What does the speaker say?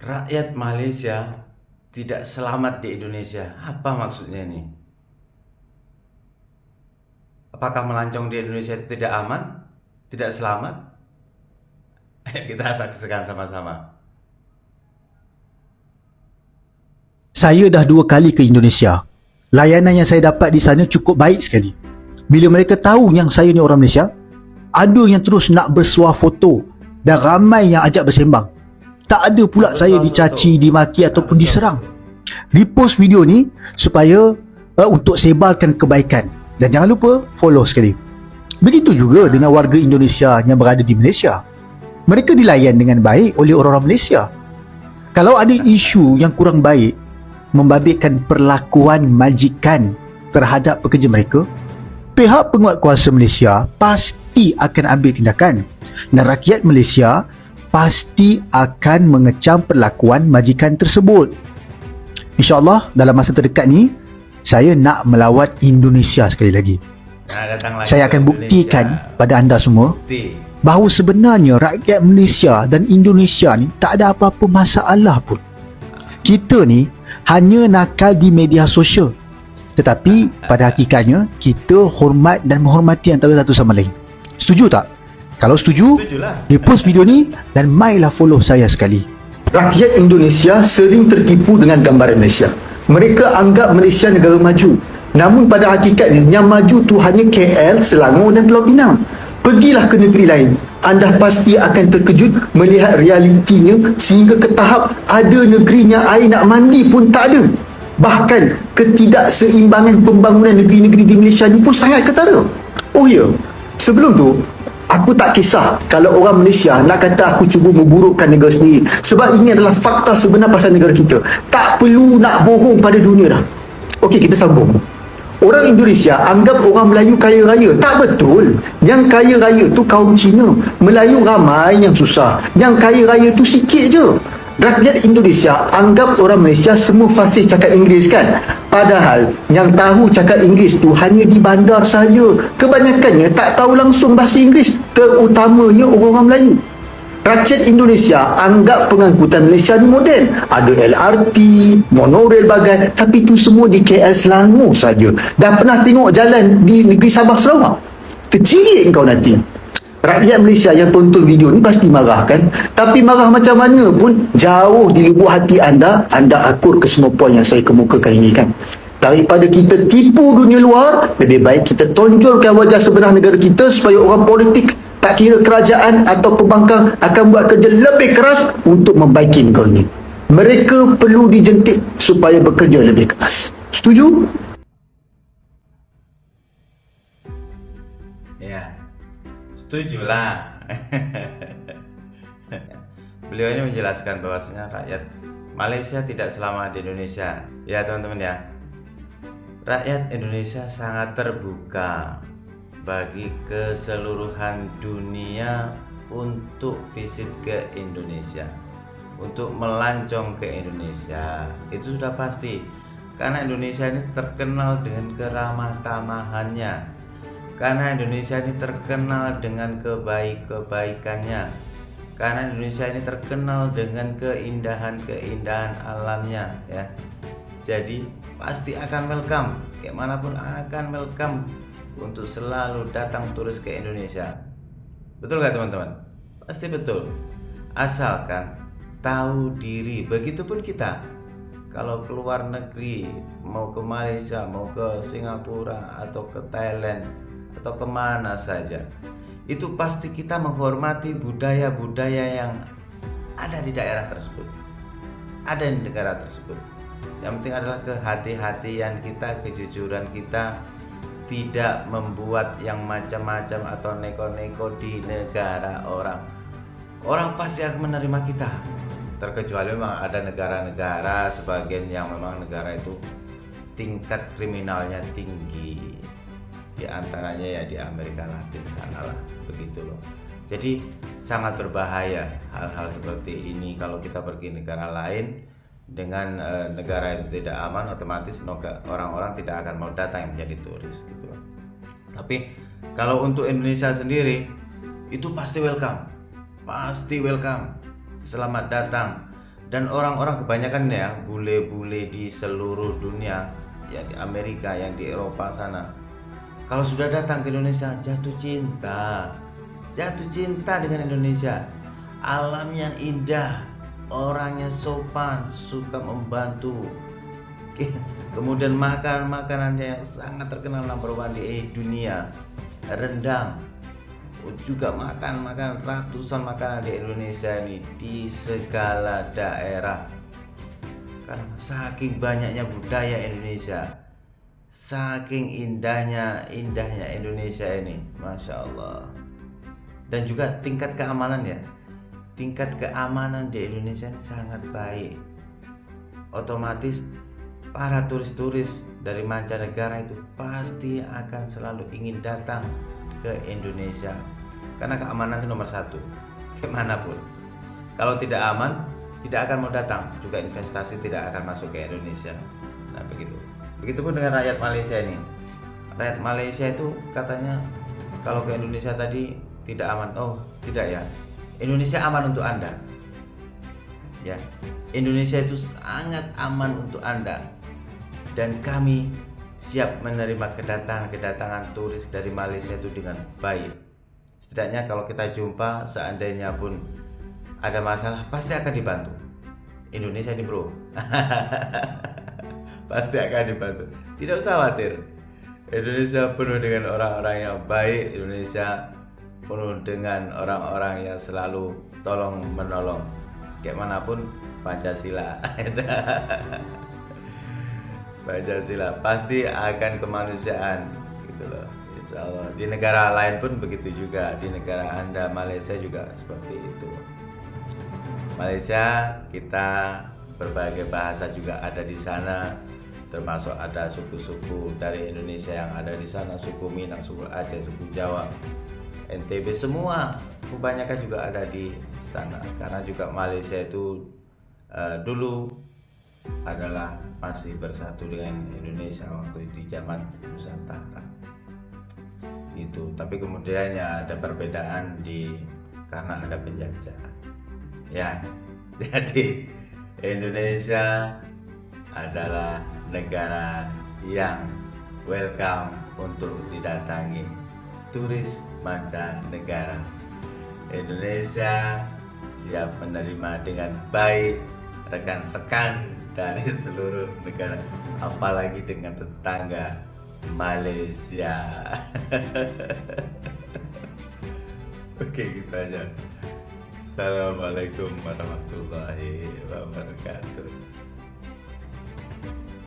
Rakyat Malaysia tidak selamat di Indonesia. Apa maksudnya ini? Apakah melancong di Indonesia itu tidak aman? Tidak selamat? Ayo kita saksikan sama-sama. Saya dah 2 kali ke Indonesia. Layanan yang saya dapat di sana cukup baik sekali. Bila mereka tahu yang saya ni orang Malaysia, ada yang terus nak bersuah foto dan ramai yang ajak bersembang. Tak ada pula saya dicaci, dimaki ataupun diserang. Repost video ni supaya untuk sebarkan kebaikan. Dan jangan lupa follow sekali. Begitu juga dengan warga Indonesia yang berada di Malaysia. Mereka dilayan dengan baik oleh orang-orang Malaysia. Kalau ada isu yang kurang baik membabitkan perlakuan majikan terhadap pekerja mereka, pihak penguatkuasa Malaysia pasti akan ambil tindakan dan rakyat Malaysia pasti akan mengecam perlakuan majikan tersebut. InsyaAllah dalam masa terdekat ni saya nak melawat Indonesia sekali lagi. Saya akan buktikan pada anda semua bahawa sebenarnya rakyat Malaysia dan Indonesia ni tak ada apa-apa masalah pun. Kita ni hanya nakal di media sosial, tetapi pada hakikatnya kita hormat dan menghormati antara satu sama lain. Setuju tak? Kalau setuju, repost video ni dan mailah follow saya sekali. Rakyat Indonesia sering tertipu dengan gambaran Malaysia. Mereka anggap Malaysia negara maju. Namun pada hakikatnya yang maju tu hanya KL, Selangor dan Pulau Pinang. Pergilah ke negeri lain. Anda pasti akan terkejut melihat realitinya sehingga ke tahap ada negerinya air nak mandi pun tak ada. Bahkan ketidakseimbangan pembangunan negeri-negeri di Malaysia ni pun sangat ketara. Oh ya, sebelum tu aku tak kisah kalau orang Malaysia nak kata aku cuba memburukkan negara sendiri, sebab ini adalah fakta sebenar pasal negara kita. Tak perlu nak bohong pada dunia dah. Okey, kita sambung. Orang Indonesia anggap orang Melayu kaya raya. Tak betul. Yang kaya raya tu kaum Cina. Melayu ramai yang susah. Yang kaya raya tu sikit je. Rakyat Indonesia anggap orang Malaysia semua fasih cakap Inggeris kan? Padahal yang tahu cakap Inggeris tu hanya di bandar saja. Kebanyakannya tak tahu langsung bahasa Inggeris, terutamanya orang-orang Melayu. Rakyat Indonesia anggap pengangkutan Malaysia ni moden. Ada LRT, monorail bagan, tapi tu semua di KL Selangor saja. Dah pernah tengok jalan di negeri Sabah Sarawak? Kecil kau nanti. Rakyat Malaysia yang tonton video ni pasti marah kan? Tapi marah macam mana pun jauh di lubuk hati anda akur ke semua poin yang saya kemukakan ini kan. Daripada kita tipu dunia luar, lebih baik kita tonjolkan wajah sebenar negara kita supaya orang politik, tak kira kerajaan atau pembangkang, akan buat kerja lebih keras untuk membaiki negara ini. Mereka perlu dijentik supaya bekerja lebih keras. Setuju? Ya, setujulah. Beliau ini menjelaskan bahwasanya rakyat Malaysia tidak selamat di Indonesia. Ya teman-teman ya, rakyat Indonesia sangat terbuka bagi keseluruhan dunia untuk visit ke Indonesia, untuk melancong ke Indonesia. Itu sudah pasti, karena Indonesia ini terkenal dengan keramah tamahannya, karena Indonesia ini terkenal dengan kebaik-kebaikannya, karena Indonesia ini terkenal dengan keindahan-keindahan alamnya ya. Jadi pasti akan welcome, kayak manapun akan welcome untuk selalu datang turis ke Indonesia. Betul gak teman-teman? Pasti betul. Asalkan tahu diri. Begitupun kita kalau keluar negeri, mau ke Malaysia, mau ke Singapura atau ke Thailand atau kemana saja, itu pasti kita menghormati budaya-budaya yang ada di daerah tersebut, ada di negara tersebut. Yang penting adalah kehati-hatian kita, kejujuran kita, tidak membuat yang macam-macam atau neko-neko di negara orang. Orang pasti akan menerima kita, terkecuali memang ada negara-negara sebagian yang memang negara itu tingkat kriminalnya tinggi. Di antaranya ya di Amerika Latin sana lah, begitu loh. Jadi sangat berbahaya hal-hal seperti ini kalau kita pergi negara lain dengan negara itu tidak aman, otomatis orang-orang tidak akan mau datang yang menjadi turis gitu. Tapi kalau untuk Indonesia sendiri itu pasti welcome, selamat datang. Dan orang-orang kebanyakan ya, bule-bule di seluruh dunia, yang di Amerika, yang di Eropa sana, kalau sudah datang ke Indonesia jatuh cinta dengan Indonesia. Alamnya indah, orangnya sopan, suka membantu. Kemudian makanannya yang sangat terkenal number one di dunia, rendang. Juga makan ratusan makanan di Indonesia ini di segala daerah. Karena saking banyaknya budaya Indonesia, saking indahnya Indonesia ini, Masya Allah. Dan juga tingkat keamanan di Indonesia ini sangat baik. Otomatis para turis-turis dari mancanegara itu pasti akan selalu ingin datang ke Indonesia, karena keamanan itu nomor satu kemanapun. Kalau tidak aman, tidak akan mau datang, juga investasi tidak akan masuk ke Indonesia. Nah begitupun dengan rakyat Malaysia ini. Rakyat Malaysia itu katanya kalau ke Indonesia tadi tidak aman. Oh tidak ya, Indonesia aman untuk Anda ya. Indonesia itu sangat aman untuk Anda, dan kami siap menerima kedatangan turis dari Malaysia itu dengan baik. Setidaknya kalau kita jumpa, seandainya pun ada masalah, pasti akan dibantu. Indonesia ini bro pasti akan dibantu, tidak usah khawatir. Indonesia penuh dengan orang-orang yang baik. Indonesia penuh dengan orang-orang yang selalu tolong menolong. Kayak manapun Pancasila Pancasila pasti akan kemanusiaan gitu loh, insya Allah. Di negara lain pun begitu juga, di negara Anda Malaysia juga seperti itu. Malaysia kita berbagai bahasa juga ada di sana, termasuk ada suku-suku dari Indonesia yang ada di sana, suku Minang, suku Aceh, suku Jawa, NTB, semua kebanyakan juga ada di sana. Karena juga Malaysia itu dulu adalah masih bersatu dengan Indonesia waktu di zaman Nusantara itu. Tapi kemudian ya ada perbedaan karena ada penjajah ya. Jadi Indonesia adalah negara yang welcome untuk didatangi turis mancanegara. Indonesia siap menerima dengan baik rekan-rekan dari seluruh negara, apalagi dengan tetangga Malaysia. Oke, gitu aja. Assalamualaikum warahmatullahi wabarakatuh.